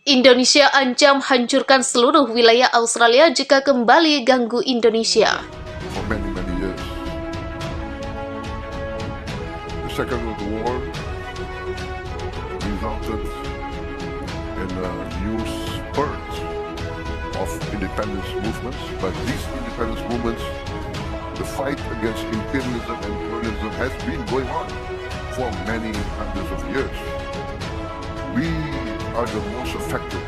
Indonesia ancam hancurkan seluruh wilayah Australia jika kembali ganggu Indonesia. For many, many years. The Second World War resulted in a new spurt of independence movements, but these independence movements, the fight against imperialism and colonialism has been going on for many hundreds of years. We are the most affected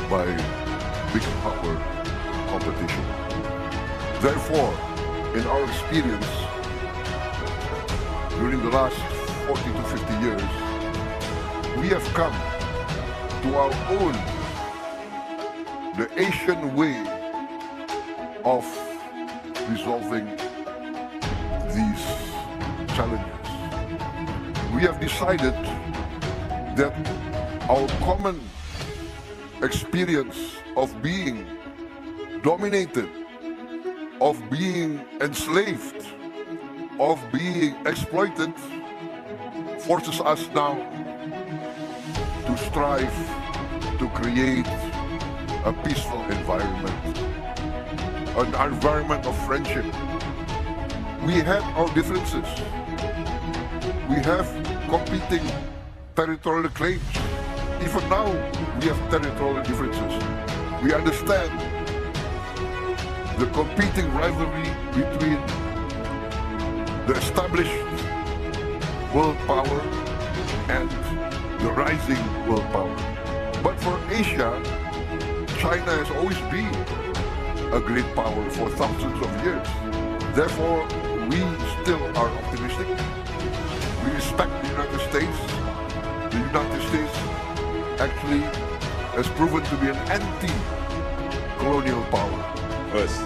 by big power competition. Therefore, in our experience, during the last 40 to 50 years, we have come to our own, the Asian way of resolving these challenges. We have decided that our common experience of being dominated, of being enslaved, of being exploited, forces us now to strive to create a peaceful environment, an environment of friendship. We have our differences. We have competing territorial claims. Even now, we have territorial differences. We understand the competing rivalry between the established world power and the rising world power. But for Asia, China has always been a great power for thousands of years. Therefore, we still are optimistic. We respect the United States. The United States actually has proven to be an anti-colonial power. First,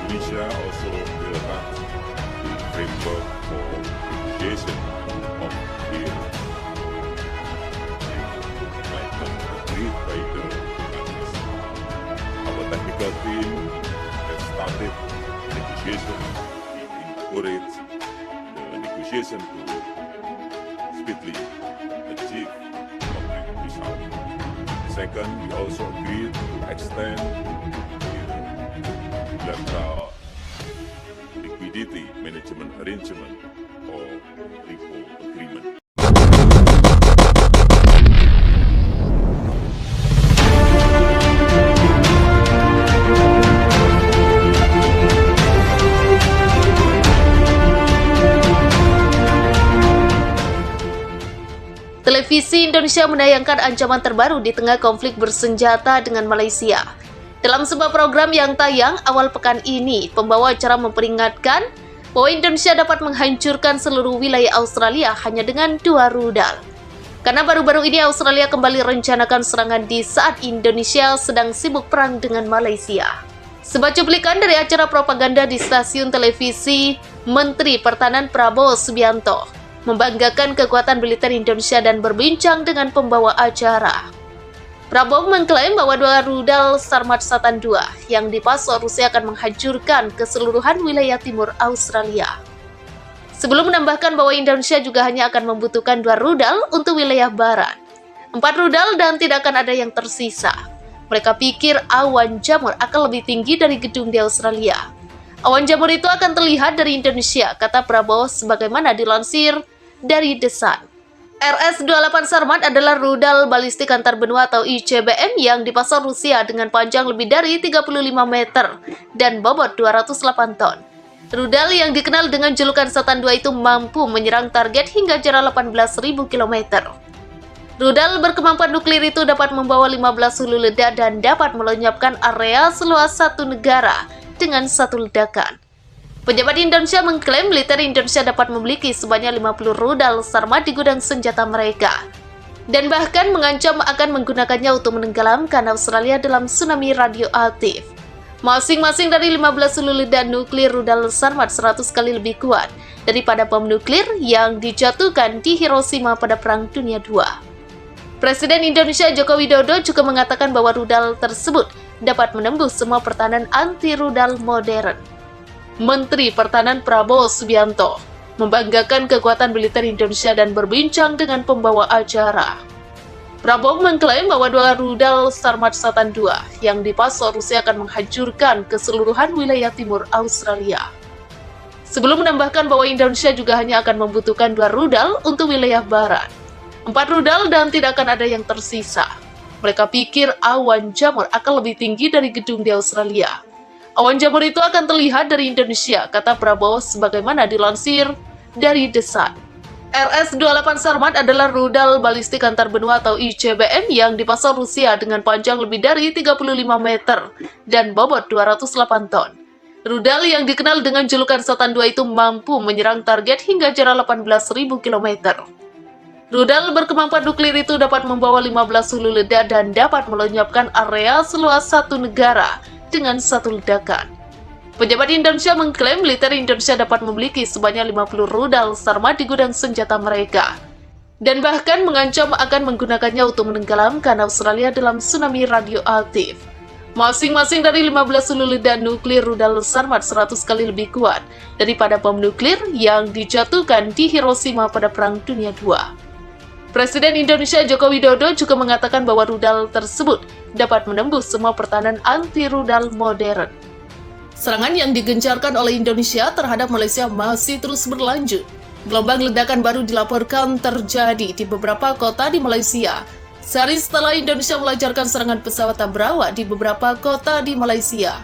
Indonesia also will adopt the framework for negotiation of the enlightenment agreed by the countries. Our technical team has started negotiation. We encourage the negotiation to speedily achieve concrete result. Second, we also agreed to extend the bilateral liquidity management arrangement or LIFO agreement. Televisi Indonesia menayangkan ancaman terbaru di tengah konflik bersenjata dengan Malaysia. Dalam sebuah program yang tayang awal pekan ini, pembawa acara memperingatkan bahwa Indonesia dapat menghancurkan seluruh wilayah Australia hanya dengan 2 rudal. Karena baru-baru ini Australia kembali rencanakan serangan di saat Indonesia sedang sibuk perang dengan Malaysia. Sebuah cuplikan dari acara propaganda di stasiun televisi, Menteri Pertahanan Prabowo Subianto membanggakan kekuatan militer Indonesia dan berbincang dengan pembawa acara. Prabowo mengklaim bahwa 2 rudal Sarmat Satan 2 yang dipasok Rusia akan menghancurkan keseluruhan wilayah timur Australia. Sebelum menambahkan bahwa Indonesia juga hanya akan membutuhkan 2 rudal untuk wilayah barat. 4 rudal dan tidak akan ada yang tersisa. Mereka pikir awan jamur akan lebih tinggi dari gedung di Australia. Awan jamur itu akan terlihat dari Indonesia, kata Prabowo sebagaimana dilansir dari The Sun. RS-28 Sarmat adalah rudal balistik antar benua atau ICBM yang dipasang Rusia dengan panjang lebih dari 35 meter dan bobot 208 ton. Rudal yang dikenal dengan julukan Satan 2 itu mampu menyerang target hingga jarak 18.000 km. Rudal berkemampuan nuklir itu dapat membawa 15 hulu ledak dan dapat melenyapkan area seluas satu negara dengan satu ledakan. Pejabat Indonesia mengklaim militer Indonesia dapat memiliki sebanyak 50 rudal Sarmat di gudang senjata mereka, dan bahkan mengancam akan menggunakannya untuk menenggelamkan Australia dalam tsunami radioaktif. Masing-masing dari 15 hulu ledak nuklir rudal Sarmat 100 kali lebih kuat daripada bom nuklir yang dijatuhkan di Hiroshima pada Perang Dunia II. Presiden Indonesia Joko Widodo juga mengatakan bahwa rudal tersebut dapat menembus semua pertahanan anti-rudal modern. Menteri Pertahanan Prabowo Subianto membanggakan kekuatan militer Indonesia dan berbincang dengan pembawa acara. Prabowo mengklaim bahwa 2 rudal Sarmat Satan 2 yang dipasok Rusia akan menghancurkan keseluruhan wilayah timur Australia. Sebelum menambahkan bahwa Indonesia juga hanya akan membutuhkan 2 rudal untuk wilayah barat. 4 rudal dan tidak akan ada yang tersisa. Mereka pikir awan jamur akan lebih tinggi dari gedung di Australia. Awan jamur itu akan terlihat dari Indonesia, kata Prabowo sebagaimana dilansir dari The Sun. RS-28 Sarmat adalah rudal balistik antar benua atau ICBM yang dipasang Rusia dengan panjang lebih dari 35 meter dan bobot 208 ton. Rudal yang dikenal dengan julukan Satan 2 itu mampu menyerang target hingga jarak 18.000 km. Rudal berkemampuan nuklir itu dapat membawa 15 hulu ledak dan dapat melenyapkan area seluas satu negara dengan satu ledakan. Pejabat Indonesia mengklaim militer Indonesia dapat memiliki sebanyak 50 rudal Sarmat di gudang senjata mereka, dan bahkan mengancam akan menggunakannya untuk menenggelamkan Australia dalam tsunami radioaktif. Masing-masing dari 15 hulu ledak nuklir rudal Sarmat 100 kali lebih kuat daripada bom nuklir yang dijatuhkan di Hiroshima pada Perang Dunia II. Presiden Indonesia Joko Widodo juga mengatakan bahwa rudal tersebut dapat menembus semua pertahanan anti-rudal modern. Serangan yang digencarkan oleh Indonesia terhadap Malaysia masih terus berlanjut. Gelombang ledakan baru dilaporkan terjadi di beberapa kota di Malaysia. Sehari setelah Indonesia melancarkan serangan pesawat tak berawak di beberapa kota di Malaysia.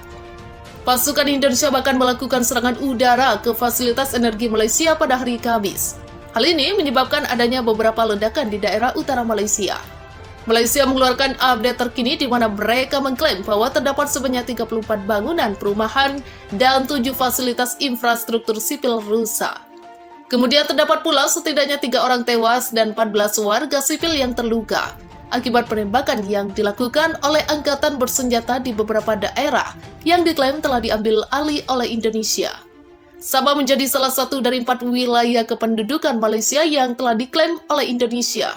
Pasukan Indonesia bahkan melakukan serangan udara ke fasilitas energi Malaysia pada hari Kamis. Hal ini menyebabkan adanya beberapa ledakan di daerah utara Malaysia. Malaysia mengeluarkan update terkini di mana mereka mengklaim bahwa terdapat sebanyak 34 bangunan perumahan dan 7 fasilitas infrastruktur sipil rusak. Kemudian terdapat pula setidaknya 3 orang tewas dan 14 warga sipil yang terluka akibat penembakan yang dilakukan oleh angkatan bersenjata di beberapa daerah yang diklaim telah diambil alih oleh Indonesia. Sabah menjadi salah satu dari 4 wilayah kependudukan Malaysia yang telah diklaim oleh Indonesia.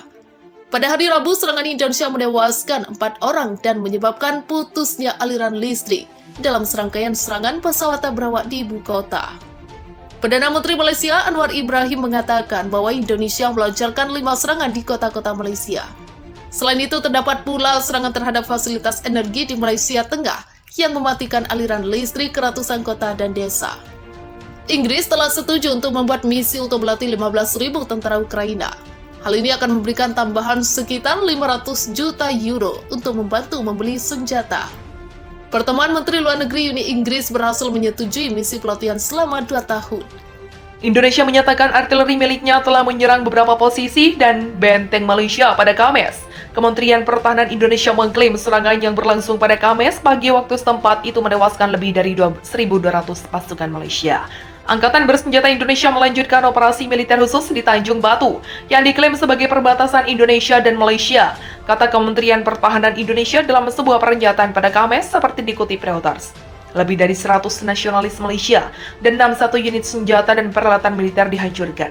Pada hari Rabu, serangan Indonesia menewaskan 4 orang dan menyebabkan putusnya aliran listrik dalam serangkaian serangan pesawat tak berawak di ibu kota. Perdana Menteri Malaysia Anwar Ibrahim mengatakan bahwa Indonesia melancarkan 5 serangan di kota-kota Malaysia. Selain itu, terdapat pula serangan terhadap fasilitas energi di Malaysia Tengah yang mematikan aliran listrik ke ratusan kota dan desa. Inggris telah setuju untuk membuat misi untuk melatih 15.000 tentara Ukraina. Hal ini akan memberikan tambahan sekitar 500 juta euro untuk membantu membeli senjata. Pertemuan Menteri Luar Negeri Uni Inggris berhasil menyetujui misi pelatihan selama 2 tahun. Indonesia menyatakan artileri miliknya telah menyerang beberapa posisi dan benteng Malaysia pada Kamis. Kementerian Pertahanan Indonesia mengklaim serangan yang berlangsung pada Kamis pagi waktu setempat itu menewaskan lebih dari 1.200 pasukan Malaysia. Angkatan Bersenjata Indonesia melanjutkan operasi militer khusus di Tanjung Batu yang diklaim sebagai perbatasan Indonesia dan Malaysia, kata Kementerian Pertahanan Indonesia dalam sebuah pernyataan pada Kamis seperti dikutip Reuters. Lebih dari 100 nasionalis Malaysia dan 61 unit senjata dan peralatan militer dihancurkan.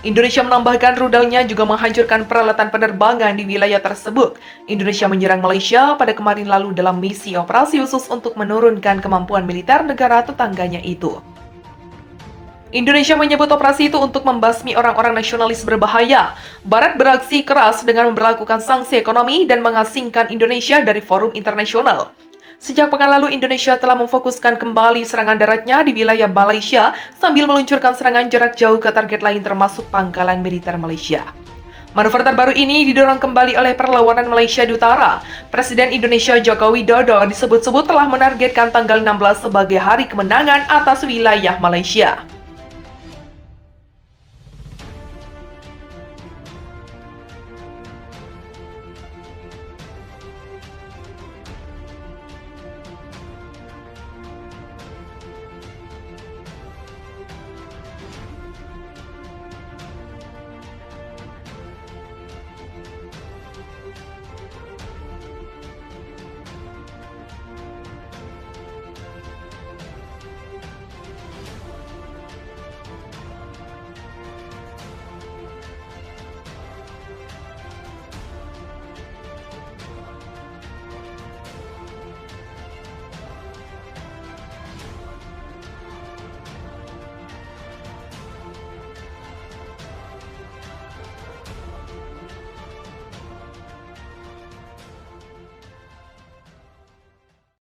Indonesia menambahkan rudalnya juga menghancurkan peralatan penerbangan di wilayah tersebut. Indonesia menyerang Malaysia pada kemarin lalu dalam misi operasi khusus untuk menurunkan kemampuan militer negara tetangganya itu. Indonesia menyebut operasi itu untuk membasmi orang-orang nasionalis berbahaya. Barat beraksi keras dengan memberlakukan sanksi ekonomi dan mengasingkan Indonesia dari forum internasional. Sejak pekan lalu, Indonesia telah memfokuskan kembali serangan daratnya di wilayah Malaysia sambil meluncurkan serangan jarak jauh ke target lain termasuk pangkalan militer Malaysia. Manuver terbaru ini didorong kembali oleh perlawanan Malaysia di utara. Presiden Indonesia Joko Widodo disebut-sebut telah menargetkan tanggal 16 sebagai hari kemenangan atas wilayah Malaysia.